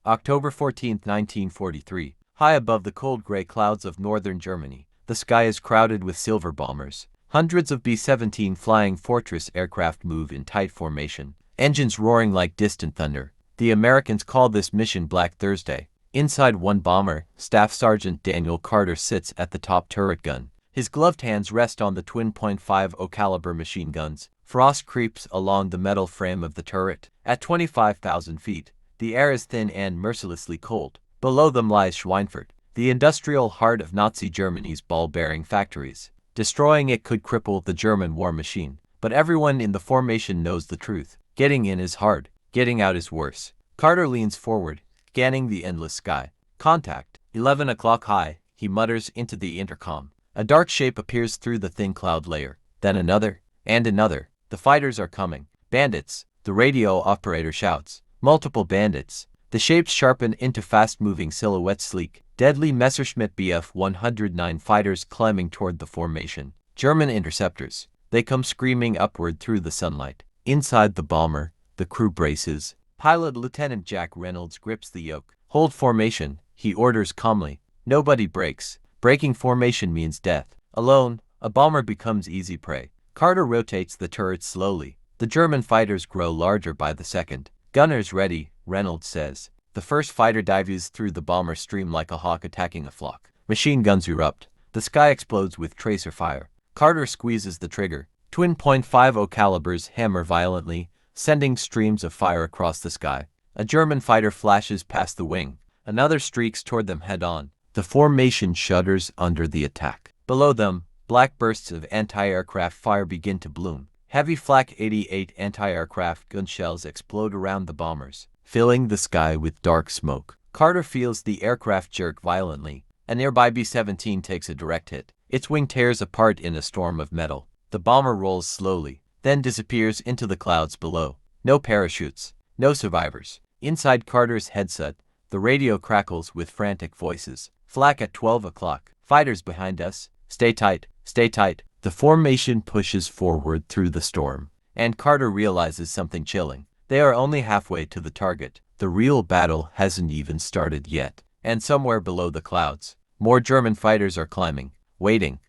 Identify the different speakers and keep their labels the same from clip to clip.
Speaker 1: October 14, 1943. High above the cold gray clouds of northern Germany, the sky is crowded with silver bombers. Hundreds of B-17 flying fortress aircraft move in tight formation, engines roaring like distant thunder. The Americans call this mission Black Thursday. Inside one bomber, Staff Sergeant Daniel Carter sits at the top turret gun. His gloved hands rest on the twin .50 caliber machine guns. Frost creeps along the metal frame of the turret. At 25,000 feet, the air is thin and mercilessly cold. Below them lies Schweinfurt, the industrial heart of Nazi Germany's ball-bearing factories. Destroying it could cripple the German war machine, but everyone in the formation knows the truth. Getting in is hard, getting out is worse. Carter leans forward, scanning the endless sky. Contact. 11 o'clock high, he mutters into the intercom. A dark shape appears through the thin cloud layer. Then another, and another. The fighters are coming. Bandits, the radio operator shouts. Multiple bandits. The shapes sharpen into fast-moving silhouettes, sleek, deadly Messerschmitt Bf 109 fighters climbing toward the formation. German interceptors. They come screaming upward through the sunlight. Inside the bomber, the crew braces. Pilot Lieutenant Jack Reynolds grips the yoke. Hold formation, he orders calmly. Nobody breaks. Breaking formation means death. Alone, a bomber becomes easy prey. Carter rotates the turret slowly. The German fighters grow larger by the second. Gunners ready, Reynolds says. The first fighter dives through the bomber stream like a hawk attacking a flock. Machine guns erupt. The sky explodes with tracer fire. Carter squeezes the trigger. Twin .50 calibers hammer violently, sending streams of fire across the sky. A German fighter flashes past the wing. Another streaks toward them head-on. The formation shudders under the attack. Below them, black bursts of anti-aircraft fire begin to bloom. Heavy Flak 88 anti-aircraft gun shells explode around the bombers, filling the sky with dark smoke. Carter feels the aircraft jerk violently. A nearby B-17 takes a direct hit. Its wing tears apart in a storm of metal. The bomber rolls slowly, then disappears into the clouds below. No parachutes, no survivors. Inside Carter's headset, the radio crackles with frantic voices. Flak at 12 o'clock. Fighters behind us. Stay tight, stay tight. The formation pushes forward through the storm, and Carter realizes something chilling. They are only halfway to the target. The real battle hasn't even started yet. And somewhere below the clouds, more German fighters are climbing, waiting.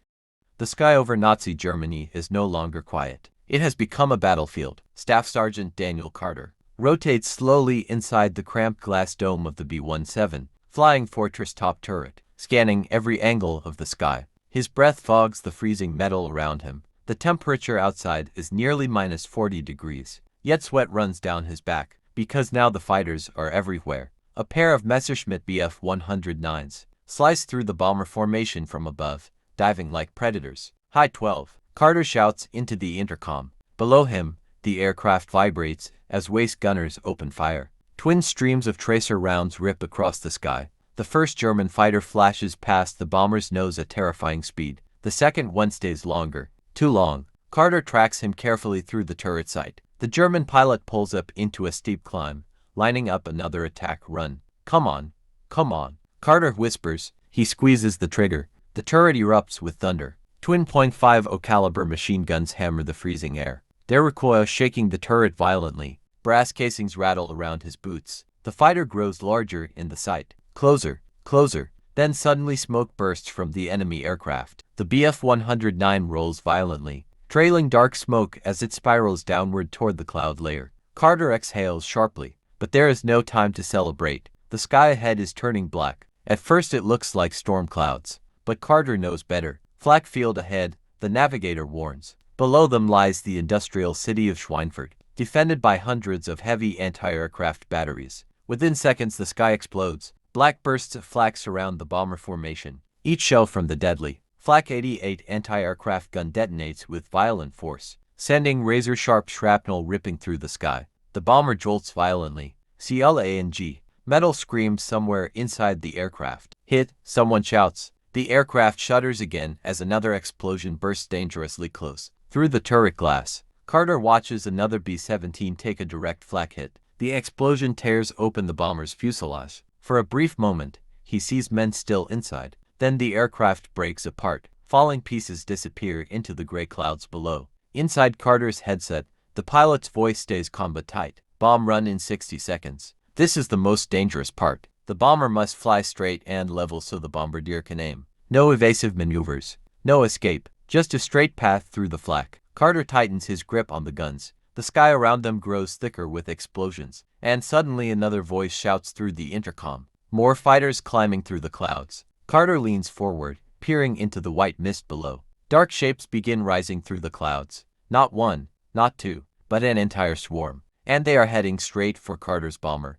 Speaker 1: The sky over Nazi Germany is no longer quiet. It has become a battlefield. Staff Sergeant Daniel Carter rotates slowly inside the cramped glass dome of the B-17, flying fortress top turret, scanning every angle of the sky. His breath fogs the freezing metal around him. The temperature outside is nearly -40 degrees, yet sweat runs down his back, because now the fighters are everywhere. A pair of Messerschmitt Bf 109s slice through the bomber formation from above, diving like predators. High 12. Carter shouts into the intercom. Below him, the aircraft vibrates as waist gunners open fire. Twin streams of tracer rounds rip across the sky. The first German fighter flashes past the bomber's nose at terrifying speed. The second one stays longer. Too long. Carter tracks him carefully through the turret sight. The German pilot pulls up into a steep climb, lining up another attack run. Come on. Come on. Carter whispers. He squeezes the trigger. The turret erupts with thunder. Twin .50 caliber machine guns hammer the freezing air, their recoil shaking the turret violently. Brass casings rattle around his boots. The fighter grows larger in the sight. Closer, closer. Then suddenly smoke bursts from the enemy aircraft. The Bf 109 rolls violently, trailing dark smoke as it spirals downward toward the cloud layer. Carter exhales sharply, but there is no time to celebrate. The sky ahead is turning black. At first it looks like storm clouds, but Carter knows better. Flak field ahead, the navigator warns. Below them lies the industrial city of Schweinfurt, defended by hundreds of heavy anti-aircraft batteries. Within seconds the sky explodes. Black bursts of flak surround the bomber formation. Each shell from the deadly Flak 88 anti-aircraft gun detonates with violent force, sending razor-sharp shrapnel ripping through the sky. The bomber jolts violently. CLANG. Metal screams somewhere inside the aircraft. Hit, someone shouts. The aircraft shudders again as another explosion bursts dangerously close. Through the turret glass, Carter watches another B-17 take a direct flak hit. The explosion tears open the bomber's fuselage. For a brief moment, he sees men still inside. Then the aircraft breaks apart. Falling pieces disappear into the gray clouds below. Inside Carter's headset, the pilot's voice stays calm but tight. Bomb run in 60 seconds. This is the most dangerous part. The bomber must fly straight and level so the bombardier can aim. No evasive maneuvers. No escape. Just a straight path through the flak. Carter tightens his grip on the guns. The sky around them grows thicker with explosions. And suddenly another voice shouts through the intercom. More fighters climbing through the clouds. Carter leans forward, peering into the white mist below. Dark shapes begin rising through the clouds. Not one, not two, but an entire swarm. And they are heading straight for Carter's bomber.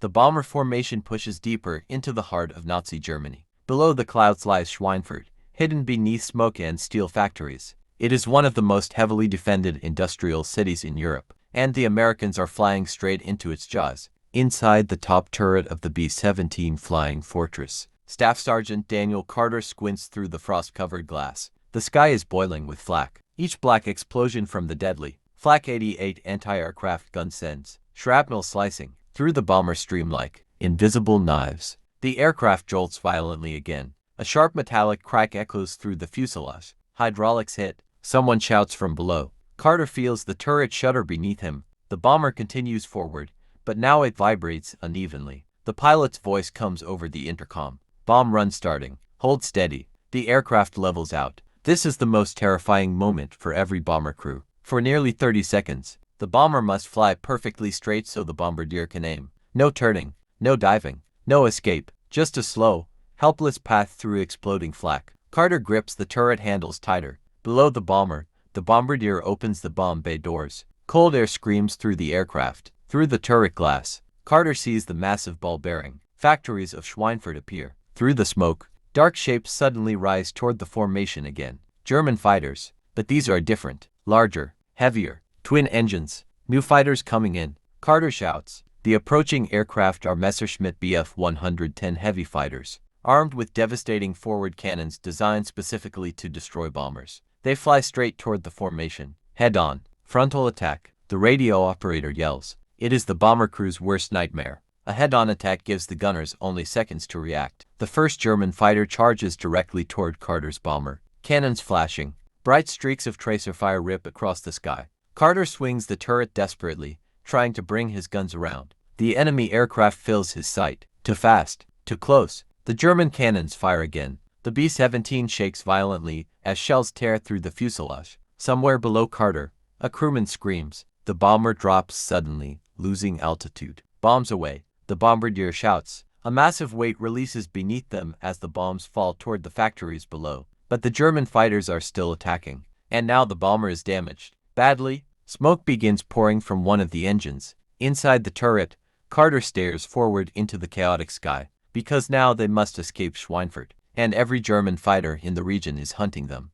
Speaker 1: The bomber formation pushes deeper into the heart of Nazi Germany. Below the clouds lies Schweinfurt, hidden beneath smoke and steel factories. It is one of the most heavily defended industrial cities in Europe, and the Americans are flying straight into its jaws. Inside the top turret of the B-17 flying fortress, Staff Sergeant Daniel Carter squints through the frost-covered glass. The sky is boiling with flak. Each black explosion from the deadly Flak 88 anti-aircraft gun sends shrapnel slicing through the bomber stream like invisible knives. The aircraft jolts violently again. A sharp metallic crack echoes through the fuselage. Hydraulics hit. Someone shouts from below. Carter feels the turret shudder beneath him. The bomber continues forward, but now it vibrates unevenly. The pilot's voice comes over the intercom. Bomb run starting. Hold steady. The aircraft levels out. This is the most terrifying moment for every bomber crew. For nearly 30 seconds, the bomber must fly perfectly straight so the bombardier can aim. No turning, no diving, no escape, just a slow, helpless path through exploding flak. Carter grips the turret handles tighter. Below the bombardier opens the bomb bay doors. Cold air screams through the aircraft. Through the turret glass, Carter sees the massive ball bearing factories of Schweinfurt appear. Through the smoke, dark shapes suddenly rise toward the formation again. German fighters, but these are different, larger, heavier, twin engines, new fighters coming in. Carter shouts. The approaching aircraft are Messerschmitt Bf 110 heavy fighters, armed with devastating forward cannons designed specifically to destroy bombers. They fly straight toward the formation. Head-on, frontal attack. The radio operator yells. It is the bomber crew's worst nightmare. A head-on attack gives the gunners only seconds to react. The first German fighter charges directly toward Carter's bomber. Cannons flashing. Bright streaks of tracer fire rip across the sky. Carter swings the turret desperately, trying to bring his guns around. The enemy aircraft fills his sight. Too fast, too close. The German cannons fire again. The B-17 shakes violently as shells tear through the fuselage. Somewhere below Carter, a crewman screams. The bomber drops suddenly, losing altitude. Bombs away. The bombardier shouts. A massive weight releases beneath them as the bombs fall toward the factories below. But the German fighters are still attacking. And now the bomber is damaged. Badly. Smoke begins pouring from one of the engines. Inside the turret, Carter stares forward into the chaotic sky. Because now they must escape Schweinfurt. And every German fighter in the region is hunting them.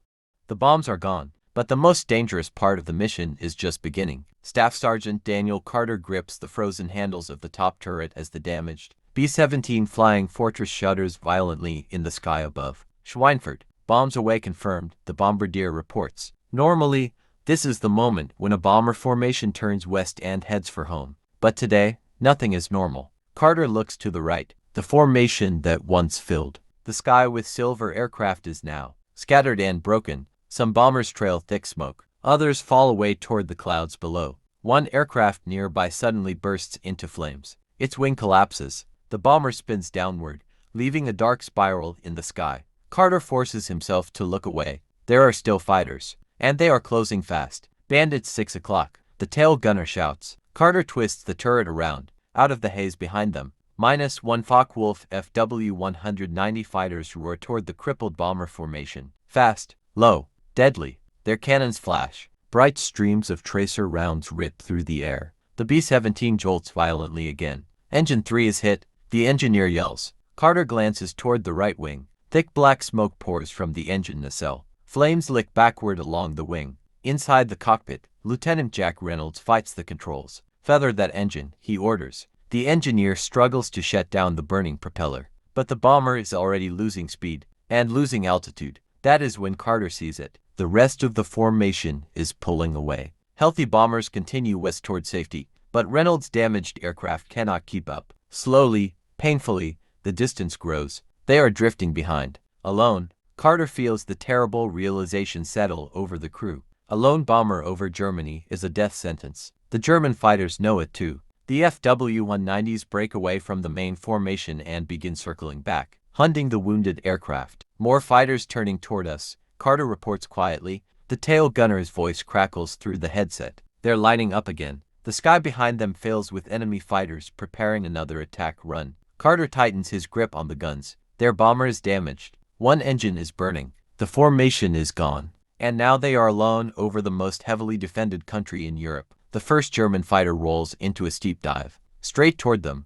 Speaker 1: The bombs are gone. But the most dangerous part of the mission is just beginning. Staff Sergeant Daniel Carter grips the frozen handles of the top turret as the damaged B-17 flying fortress shudders violently in the sky above. Schweinfurt. Bombs away confirmed, the bombardier reports. Normally, this is the moment when a bomber formation turns west and heads for home. But today, nothing is normal. Carter looks to the right. The formation that once filled the sky with silver aircraft is now scattered and broken. Some bombers trail thick smoke. Others fall away toward the clouds below. One aircraft nearby suddenly bursts into flames. Its wing collapses. The bomber spins downward, leaving a dark spiral in the sky. Carter forces himself to look away. There are still fighters, and they are closing fast. Bandits 6 o'clock. The tail gunner shouts. Carter twists the turret around, out of the haze behind them. -1 Focke-Wulf FW-190 fighters roar toward the crippled bomber formation. Fast, low, deadly. Their cannons flash. Bright streams of tracer rounds rip through the air. The B-17 jolts violently again. Engine 3 is hit. The engineer yells. Carter glances toward the right wing. Thick black smoke pours from the engine nacelle. Flames lick backward along the wing. Inside the cockpit, Lieutenant Jack Reynolds fights the controls. Feather that engine, he orders. The engineer struggles to shut down the burning propeller. But the bomber is already losing speed and losing altitude. That is when Carter sees it. The rest of the formation is pulling away. Healthy bombers continue west toward safety, but Reynolds' damaged aircraft cannot keep up. Slowly, painfully, the distance grows. They are drifting behind. Alone, Carter feels the terrible realization settle over the crew. A lone bomber over Germany is a death sentence. The German fighters know it too. The FW-190s break away from the main formation and begin circling back, hunting the wounded aircraft. More fighters turning toward us, Carter reports quietly. The tail gunner's voice crackles through the headset. They're lining up again. The sky behind them fills with enemy fighters preparing another attack run. Carter tightens his grip on the guns. Their bomber is damaged. One engine is burning. The formation is gone. And now they are alone over the most heavily defended country in Europe. The first German fighter rolls into a steep dive, straight toward them.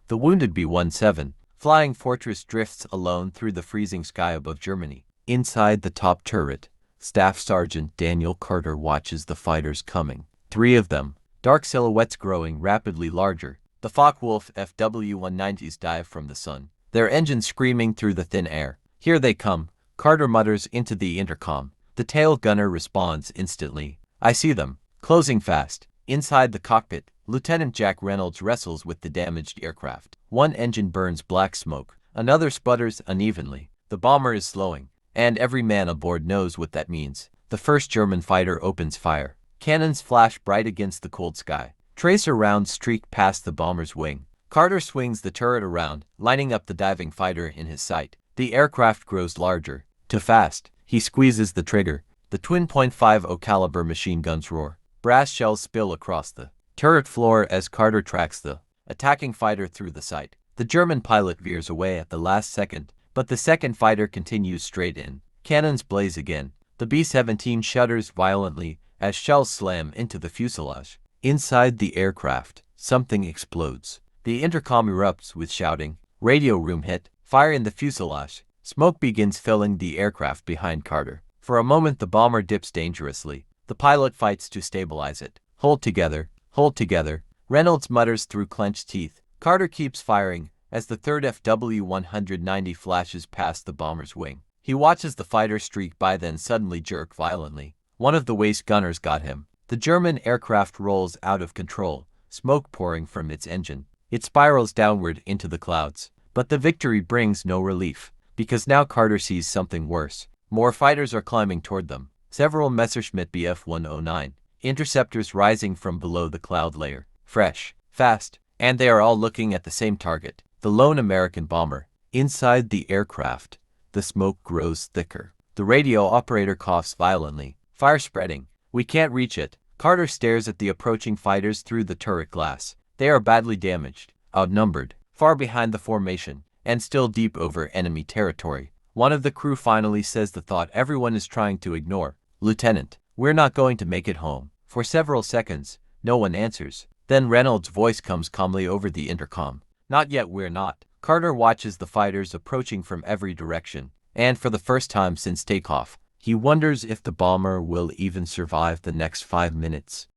Speaker 1: The wounded B-17 Flying Fortress drifts alone through the freezing sky above Germany. Inside the top turret, Staff Sergeant Daniel Carter watches the fighters coming. 3 of them, dark silhouettes growing rapidly larger. The Focke-Wulf FW-190s dive from the sun, their engines screaming through the thin air. Here they come, Carter mutters into the intercom. The tail gunner responds instantly. I see them, closing fast. Inside the cockpit, Lieutenant Jack Reynolds wrestles with the damaged aircraft. One engine burns black smoke, another sputters unevenly. The bomber is slowing, and every man aboard knows what that means. The first German fighter opens fire. Cannons flash bright against the cold sky. Tracer rounds streak past the bomber's wing. Carter swings the turret around, lining up the diving fighter in his sight. The aircraft grows larger. Too fast. He squeezes the trigger. The twin .50 caliber machine guns roar. Brass shells spill across the turret floor as Carter tracks the attacking fighter through the sight. The German pilot veers away at the last second, but the second fighter continues straight in. Cannons blaze again. The B-17 shudders violently as shells slam into the fuselage. Inside the aircraft, something explodes. The intercom erupts with shouting. Radio room hit. Fire in the fuselage. Smoke begins filling the aircraft behind Carter. For a moment the bomber dips dangerously. The pilot fights to stabilize it. Hold together. Hold together. Reynolds mutters through clenched teeth. Carter keeps firing as the third FW-190 flashes past the bomber's wing. He watches the fighter streak by, then suddenly jerk violently. One of the waist gunners got him. The German aircraft rolls out of control, smoke pouring from its engine. It spirals downward into the clouds. But the victory brings no relief, because now Carter sees something worse. More fighters are climbing toward them. Several Messerschmitt Bf 109 interceptors rising from below the cloud layer. Fresh, fast, and they are all looking at the same target, the lone American bomber. Inside the aircraft, the smoke grows thicker. The radio operator coughs violently. Fire spreading. We can't reach it. Carter stares at the approaching fighters through the turret glass. They are badly damaged, outnumbered, far behind the formation, and still deep over enemy territory. One of the crew finally says the thought everyone is trying to ignore. Lieutenant, we're not going to make it home. For several seconds, no one answers. Then Reynolds' voice comes calmly over the intercom. Not yet, we're not. Carter watches the fighters approaching from every direction, and for the first time since takeoff, he wonders if the bomber will even survive the next 5 minutes.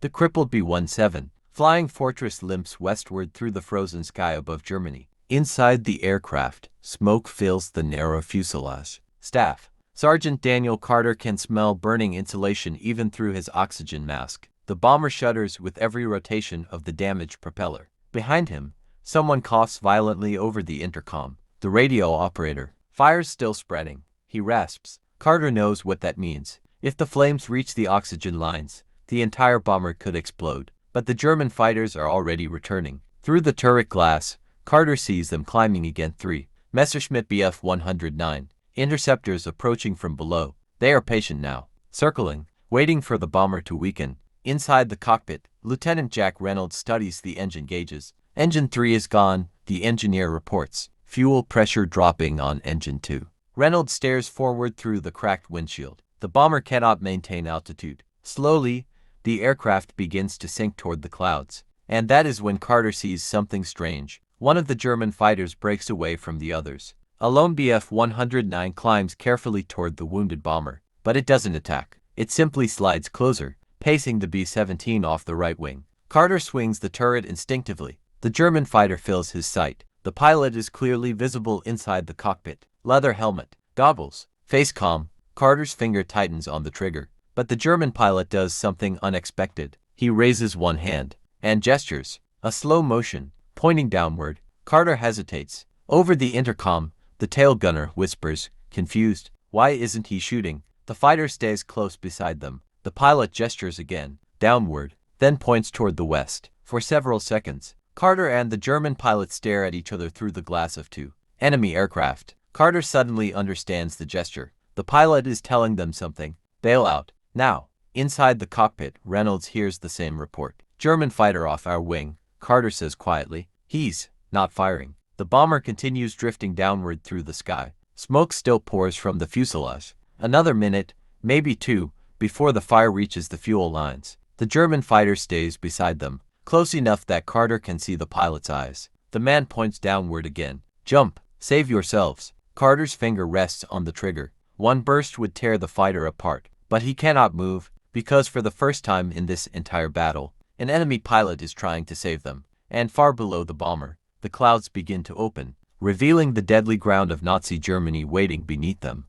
Speaker 1: The crippled B-17 Flying Fortress limps westward through the frozen sky above Germany. Inside the aircraft, smoke fills the narrow fuselage. Staff Sergeant Daniel Carter can smell burning insulation even through his oxygen mask. The bomber shudders with every rotation of the damaged propeller. Behind him, someone coughs violently over the intercom. The radio operator. Fire's still spreading. He rasps. Carter knows what that means. If the flames reach the oxygen lines, the entire bomber could explode. But the German fighters are already returning. Through the turret glass, Carter sees them climbing again. 3 Messerschmitt Bf 109 interceptors approaching from below. They are patient now, circling, waiting for the bomber to weaken. Inside the cockpit, Lieutenant Jack Reynolds studies the engine gauges. Engine 3 is gone, the engineer reports. Fuel pressure dropping on engine 2. Reynolds stares forward through the cracked windshield. The bomber cannot maintain altitude. Slowly, the aircraft begins to sink toward the clouds. And that is when Carter sees something strange. One of the German fighters breaks away from the others. A lone Bf 109 climbs carefully toward the wounded bomber, but it doesn't attack. It simply slides closer, pacing the B-17 off the right wing. Carter swings the turret instinctively. The German fighter fills his sight. The pilot is clearly visible inside the cockpit. Leather helmet, goggles, face calm. Carter's finger tightens on the trigger. But the German pilot does something unexpected. He raises one hand and gestures. A slow motion, pointing downward. Carter hesitates. Over the intercom, the tail gunner whispers, confused. Why isn't he shooting? The fighter stays close beside them. The pilot gestures again, downward, then points toward the west. For several seconds, Carter and the German pilot stare at each other through the glass of two enemy aircraft. Carter suddenly understands the gesture. The pilot is telling them something. Bail out, now. Inside the cockpit, Reynolds hears the same report. German fighter off our wing, Carter says quietly. He's not firing. The bomber continues drifting downward through the sky. Smoke still pours from the fuselage. Another minute, maybe two, before the fire reaches the fuel lines. The German fighter stays beside them, close enough that Carter can see the pilot's eyes. The man points downward again. Jump, save yourselves. Carter's finger rests on the trigger. One burst would tear the fighter apart, but he cannot move, because for the first time in this entire battle, an enemy pilot is trying to save them. And far below the bomber, the clouds begin to open, revealing the deadly ground of Nazi Germany waiting beneath them.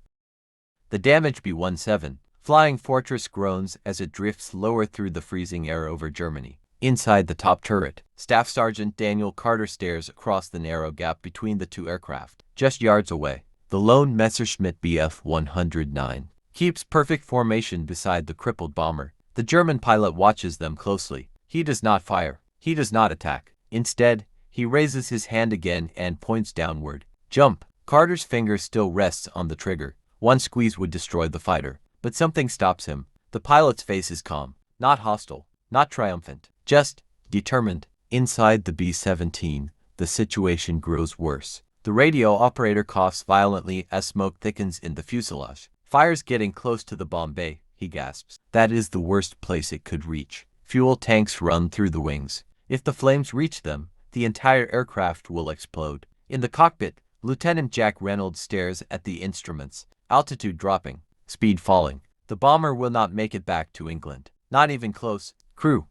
Speaker 1: The damaged B-17 flying fortress groans as it drifts lower through the freezing air over Germany. Inside the top turret, Staff Sergeant Daniel Carter stares across the narrow gap between the two aircraft. Just yards away, the lone Messerschmitt Bf 109 keeps perfect formation beside the crippled bomber. The German pilot watches them closely. He does not fire. He does not attack. Instead, he raises his hand again and points downward. Jump! Carter's finger still rests on the trigger. One squeeze would destroy the fighter, but something stops him. The pilot's face is calm, not hostile, not triumphant, just determined. Inside the B-17, the situation grows worse. The radio operator coughs violently as smoke thickens in the fuselage. Fire's getting close to the bomb bay, he gasps. That is the worst place it could reach. Fuel tanks run through the wings. If the flames reach them, the entire aircraft will explode. In the cockpit, Lieutenant Jack Reynolds stares at the instruments. Altitude dropping, speed falling. The bomber will not make it back to England. Not even close. Crew,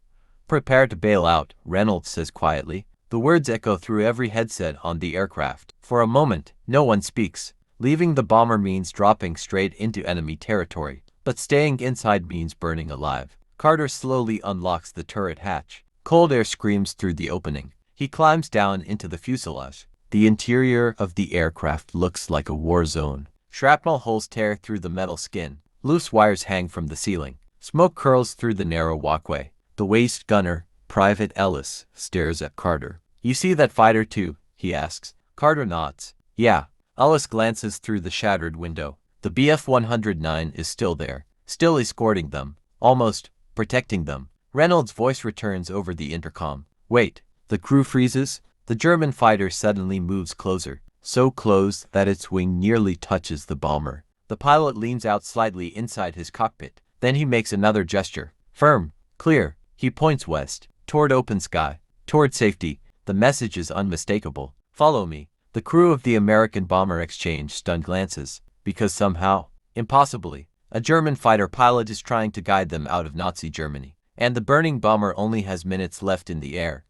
Speaker 1: prepare to bail out, Reynolds says quietly. The words echo through every headset on the aircraft. For a moment, no one speaks. Leaving the bomber means dropping straight into enemy territory, but staying inside means burning alive. Carter slowly unlocks the turret hatch. Cold air screams through the opening. He climbs down into the fuselage. The interior of the aircraft looks like a war zone. Shrapnel holes tear through the metal skin. Loose wires hang from the ceiling. Smoke curls through the narrow walkway. The waist gunner, Private Ellis, stares at Carter. You see that fighter too? He asks. Carter nods. Yeah. Ellis glances through the shattered window. The Bf 109 is still there, still escorting them, almost protecting them. Reynolds' voice returns over the intercom. Wait. The crew freezes. The German fighter suddenly moves closer, so close that its wing nearly touches the bomber. The pilot leans out slightly inside his cockpit. Then he makes another gesture. Firm. Clear. He points west, toward open sky, toward safety. The message is unmistakable. Follow me. The crew of the American bomber exchange stunned glances, because somehow, impossibly, a German fighter pilot is trying to guide them out of Nazi Germany. And the burning bomber only has minutes left in the air.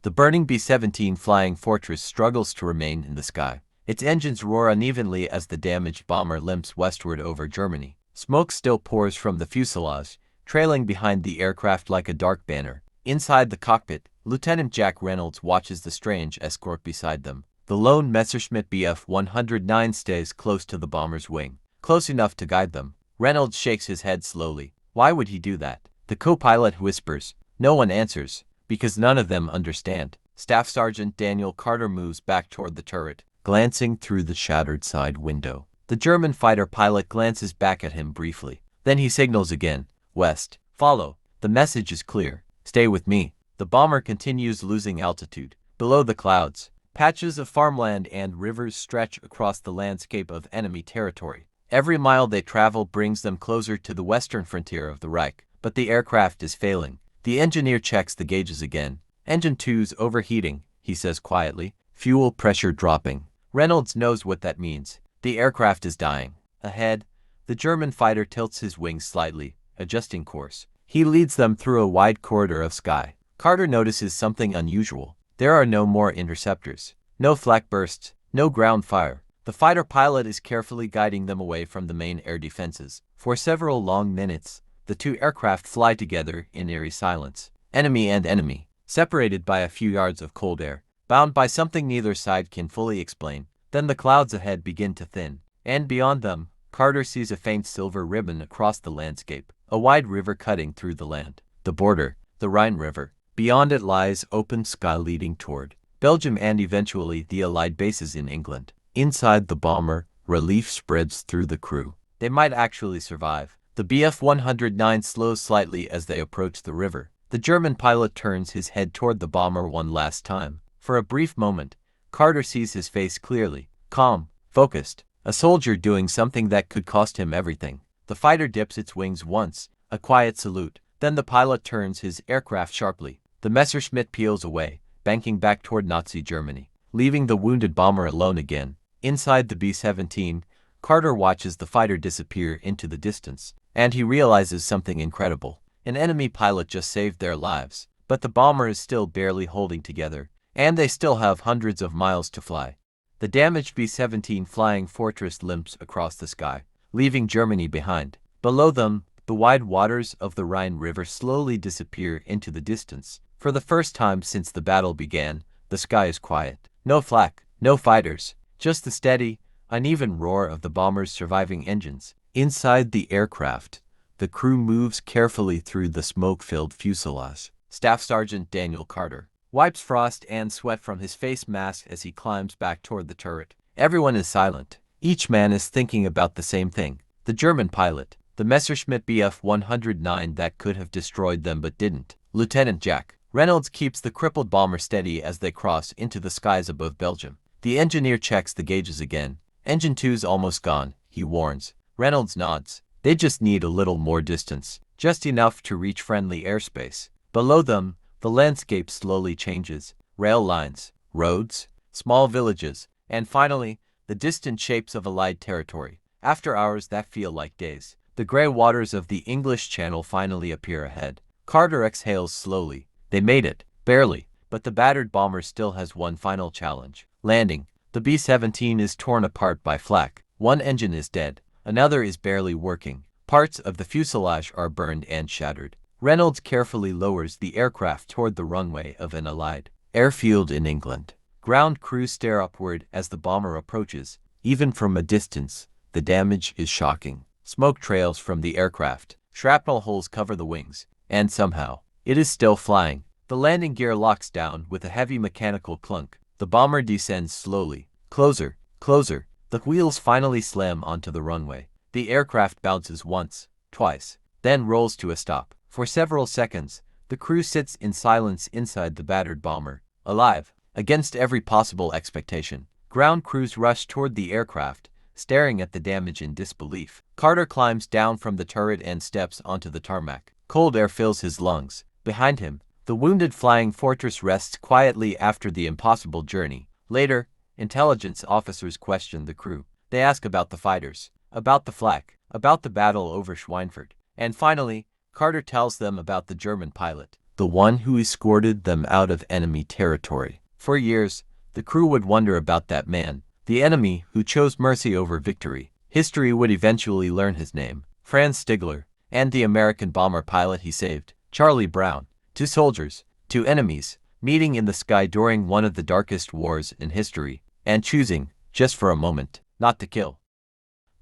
Speaker 1: The burning B-17 flying fortress struggles to remain in the sky. Its engines roar unevenly as the damaged bomber limps westward over Germany. Smoke still pours from the fuselage, trailing behind the aircraft like a dark banner. Inside the cockpit, Lieutenant Jack Reynolds watches the strange escort beside them. The lone Messerschmitt Bf 109 stays close to the bomber's wing, close enough to guide them. Reynolds shakes his head slowly. Why would he do that? The co-pilot whispers. No one answers, because none of them understand. Staff Sergeant Daniel Carter moves back toward the turret, glancing through the shattered side window. The German fighter pilot glances back at him briefly. Then he signals again. West. Follow. The message is clear. Stay with me. The bomber continues losing altitude. Below the clouds, patches of farmland and rivers stretch across the landscape of enemy territory. Every mile they travel brings them closer to the western frontier of the Reich. But the aircraft is failing. The engineer checks the gauges again. Engine 2's overheating, he says quietly. Fuel pressure dropping. Reynolds knows what that means. The aircraft is dying. Ahead, the German fighter tilts his wings slightly, adjusting course. He leads them through a wide corridor of sky. Carter notices something unusual. There are no more interceptors. No flak bursts. No ground fire. The fighter pilot is carefully guiding them away from the main air defenses. For several long minutes, the two aircraft fly together in eerie silence. Enemy and enemy, separated by a few yards of cold air, bound by something neither side can fully explain. Then the clouds ahead begin to thin, and beyond them, Carter sees a faint silver ribbon across the landscape, a wide river cutting through the land. The border, the Rhine River. Beyond it lies open sky leading toward Belgium and eventually the Allied bases in England. Inside the bomber, relief spreads through the crew. They might actually survive. The Bf-109 slows slightly as they approach the river. The German pilot turns his head toward the bomber one last time. For a brief moment, Carter sees his face clearly, calm, focused, a soldier doing something that could cost him everything. The fighter dips its wings once, a quiet salute. Then the pilot turns his aircraft sharply. The Messerschmitt peels away, banking back toward Nazi Germany, leaving the wounded bomber alone again. Inside the B-17, Carter watches the fighter disappear into the distance, and he realizes something incredible. An enemy pilot just saved their lives, but the bomber is still barely holding together, and they still have hundreds of miles to fly. The damaged B-17 flying fortress limps across the sky, leaving Germany behind. Below them, the wide waters of the Rhine River slowly disappear into the distance. For the first time since the battle began, the sky is quiet. No flak, no fighters, just the steady, uneven roar of the bomber's surviving engines. Inside the aircraft, the crew moves carefully through the smoke-filled fuselage. Staff Sergeant Daniel Carter wipes frost and sweat from his face mask as he climbs back toward the turret. Everyone is silent. Each man is thinking about the same thing. The German pilot, the Messerschmitt Bf-109 that could have destroyed them but didn't. Lieutenant Jack Reynolds keeps the crippled bomber steady as they cross into the skies above Belgium. The engineer checks the gauges again. Engine 2's almost gone, he warns. Reynolds nods. They just need a little more distance, just enough to reach friendly airspace. Below them, the landscape slowly changes. Rail lines, roads, small villages, and finally, the distant shapes of Allied territory. After hours that feel like days, the gray waters of the English Channel finally appear ahead. Carter exhales slowly. They made it, barely, but the battered bomber still has one final challenge. Landing. The B-17 is torn apart by flak. One engine is dead, another is barely working. Parts of the fuselage are burned and shattered. Reynolds carefully lowers the aircraft toward the runway of an Allied airfield in England. Ground crews stare upward as the bomber approaches. Even from a distance, the damage is shocking. Smoke trails from the aircraft. Shrapnel holes cover the wings. And somehow, it is still flying. The landing gear locks down with a heavy mechanical clunk. The bomber descends slowly. Closer, closer. The wheels finally slam onto the runway. The aircraft bounces once, twice, then rolls to a stop. For several seconds, the crew sits in silence inside the battered bomber, alive, against every possible expectation. Ground crews rush toward the aircraft, staring at the damage in disbelief. Carter climbs down from the turret and steps onto the tarmac. Cold air fills his lungs. Behind him, the wounded flying fortress rests quietly after the impossible journey. Later, intelligence officers question the crew. They ask about the fighters, about the flak, about the battle over Schweinfurt, and finally, Carter tells them about the German pilot, the one who escorted them out of enemy territory. For years, the crew would wonder about that man, the enemy who chose mercy over victory. History would eventually learn his name, Franz Stigler, and the American bomber pilot he saved, Charlie Brown. Two soldiers, two enemies, meeting in the sky during one of the darkest wars in history, and choosing, just for a moment, not to kill.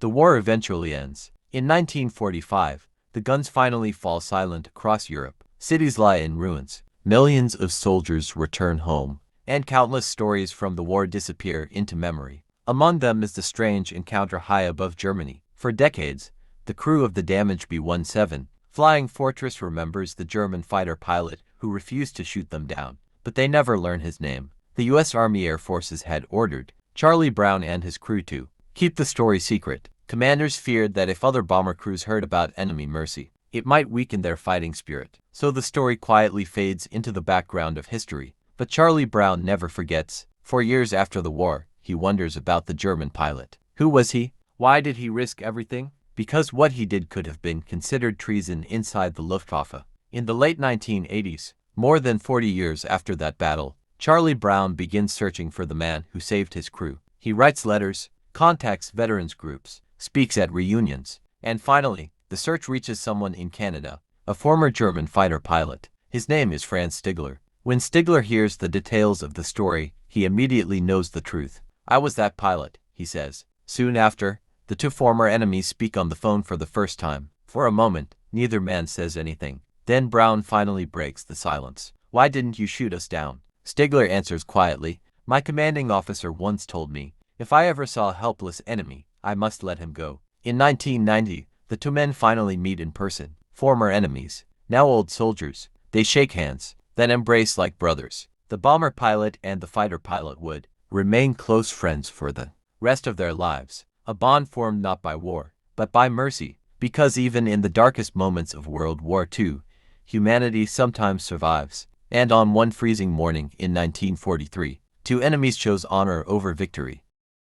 Speaker 1: The war eventually ends. In 1945, the guns finally fall silent across Europe. Cities lie in ruins. Millions of soldiers return home, and countless stories from the war disappear into memory. Among them is the strange encounter high above Germany. For decades, the crew of the damaged B-17 Flying Fortress remembers the German fighter pilot who refused to shoot them down, but they never learn his name. The U.S. Army Air Forces had ordered Charlie Brown and his crew to keep the story secret. Commanders feared that if other bomber crews heard about enemy mercy, it might weaken their fighting spirit. So the story quietly fades into the background of history. But Charlie Brown never forgets. For years after the war, he wonders about the German pilot. Who was he? Why did he risk everything? Because what he did could have been considered treason inside the Luftwaffe. In the late 1980s, more than 40 years after that battle, Charlie Brown begins searching for the man who saved his crew. He writes letters, contacts veterans groups, speaks at reunions, and finally, the search reaches someone in Canada, a former German fighter pilot. His name is Franz Stigler. When Stigler hears the details of the story, he immediately knows the truth. "I was that pilot," he says. Soon after, the two former enemies speak on the phone for the first time. For a moment, neither man says anything. Then Brown finally breaks the silence. Why didn't you shoot us down? Stigler answers quietly, my commanding officer once told me, if I ever saw a helpless enemy, I must let him go. In 1990, the two men finally meet in person. Former enemies, now old soldiers. They shake hands, then embrace like brothers. The bomber pilot and the fighter pilot would remain close friends for the rest of their lives. A bond formed not by war, but by mercy, because even in the darkest moments of World War II, humanity sometimes survives. And on one freezing morning in 1943, two enemies chose honor over victory.